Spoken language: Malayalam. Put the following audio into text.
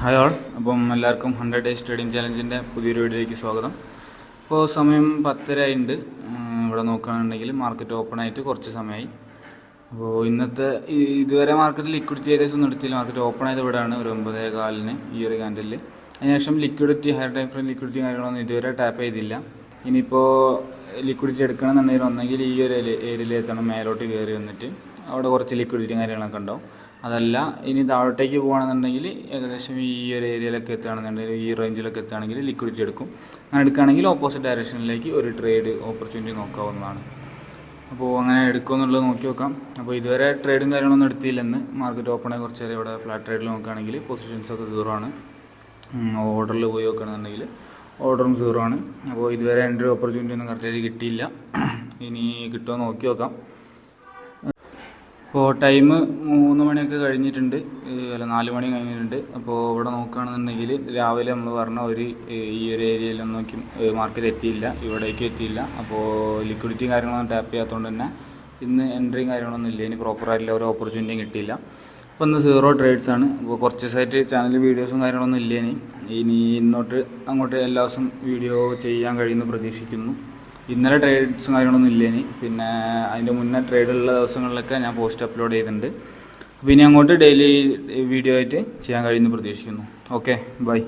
Hi all. അപ്പം എല്ലാവർക്കും 100 ഡേയ്സ് ട്രേഡിംഗ് ചാലഞ്ചിൻ്റെ പുതിയൊരു വീഡിയോയിലേക്ക് സ്വാഗതം. ഇപ്പോൾ സമയം 10:30 ആയിട്ടുണ്ട്. ഇവിടെ നോക്കുകയാണെന്നുണ്ടെങ്കിൽ മാർക്കറ്റ് ഓപ്പൺ ആയിട്ട് കുറച്ച് സമയമായി. അപ്പോൾ ഇന്നത്തെ ഇതുവരെ മാർക്കറ്റ് ലിക്വിഡിറ്റി ഏരിയസ് ഒന്നും എടുത്തില്ല. മാർക്കറ്റ് ഓപ്പൺ ആയത് ഇവിടെയാണ് ഒരു 9:15 ഈ ഒരു ക്യാൻഡലിൽ. അതിനുശേഷം liquidity higher time frame liquidity കാര്യങ്ങളൊന്നും ഇതുവരെ ടാപ്പ് ചെയ്തില്ല. ഇനിയിപ്പോൾ ലിക്വിഡിറ്റി എടുക്കണമെന്നുണ്ടെങ്കിൽ ഒന്നെങ്കിൽ ഈ ഒരു ഏരിയയിൽ എത്തണം, മേലോട്ട് കയറി വന്നിട്ട് അവിടെ കുറച്ച് ലിക്വിഡിറ്റി കാര്യങ്ങളൊക്കെ ഉണ്ടാവും. അതല്ല ഇനി താഴോട്ടേക്ക് പോകുകയാണെന്നുണ്ടെങ്കിൽ ഏകദേശം ഈ ഒരു ഏരിയയിലൊക്കെ എത്തുകയാണെന്നുണ്ടെങ്കിൽ ഈ റേഞ്ചിലൊക്കെ എത്തുകയാണെങ്കിൽ ലിക്വിഡിറ്റി എടുക്കും. അങ്ങനെ എടുക്കുകയാണെങ്കിൽ ഓപ്പോസിറ്റ് ഡയറക്ഷനിലേക്ക് ഒരു ട്രേഡ് ഓപ്പർച്യൂണിറ്റി നോക്കാവുന്നതാണ്. അപ്പോൾ അങ്ങനെ എടുക്കുമെന്നുള്ളത് നോക്കി നോക്കാം. അപ്പോൾ ഇതുവരെ ട്രേഡും കാര്യങ്ങളൊന്നും എടുത്തില്ലെന്ന് മാർക്കറ്റ് ഓപ്പണായി കുറച്ച് നേരം ഇവിടെ ഫ്ലാറ്റ് ട്രേഡിൽ നോക്കുകയാണെങ്കിൽ പൊസിഷൻസൊക്കെ 0 ആണ്. ഓർഡറിൽ പോയി നോക്കുകയാണെന്നുണ്ടെങ്കിൽ ഓർഡറും 0 ആണ്. അപ്പോൾ ഇതുവരെ എൻട്രി ഓപ്പർച്യൂണിറ്റി ഒന്നും കറക്റ്റായിട്ട് കിട്ടിയില്ല. ഇനി കിട്ടുമോ നോക്കി നോക്കാം. ഇപ്പോൾ ടൈം 3 മണിയൊക്കെ കഴിഞ്ഞിട്ടുണ്ട്, അല്ല 4 മണി കഴിഞ്ഞിട്ടുണ്ട്. അപ്പോൾ ഇവിടെ നോക്കുകയാണെന്നുണ്ടെങ്കിൽ രാവിലെ നമ്മൾ പറഞ്ഞ ഈ ഒരു ഏരിയയിലൊന്നും നോക്കി മാർക്കറ്റ് എത്തിയില്ല, ഇവിടേക്കും എത്തിയില്ല. അപ്പോൾ ലിക്വിഡിറ്റിയും കാര്യങ്ങളൊന്നും ടാപ്പ് ചെയ്യാത്തതുകൊണ്ട് തന്നെ ഇന്ന് എൻട്രിയും കാര്യങ്ങളൊന്നും ഇല്ല. ഇനി പ്രോപ്പറായിട്ടുള്ള ഒരു ഓപ്പർച്യൂണിറ്റിയും കിട്ടിയില്ല. അപ്പോൾ ഇന്ന് 0 ട്രേഡ്സ് ആണ്. അപ്പോൾ കുറച്ച് ദിവസമായിട്ട് ചാനലിൽ വീഡിയോസും കാര്യങ്ങളൊന്നും ഇല്ല. ഇനി ഇന്നോട്ട് അങ്ങോട്ട് എല്ലാ ദിവസം വീഡിയോ ചെയ്യാൻ കഴിയുമെന്ന് പ്രതീക്ഷിക്കുന്നു. ഇന്നലെ ട്രേഡ്സും കാര്യങ്ങളൊന്നും ഇല്ല. പിന്നെ അതിൻ്റെ മുന്നേ ട്രേഡുള്ള ദിവസങ്ങളിലൊക്കെ ഞാൻ പോസ്റ്റ് അപ്ലോഡ് ചെയ്തിട്ടുണ്ട്. അപ്പോൾ ഇനി അങ്ങോട്ട് ഡെയിലി വീഡിയോ ആയിട്ട് ചെയ്യാൻ കഴിയുമെന്ന് പ്രതീക്ഷിക്കുന്നു. Okay, by.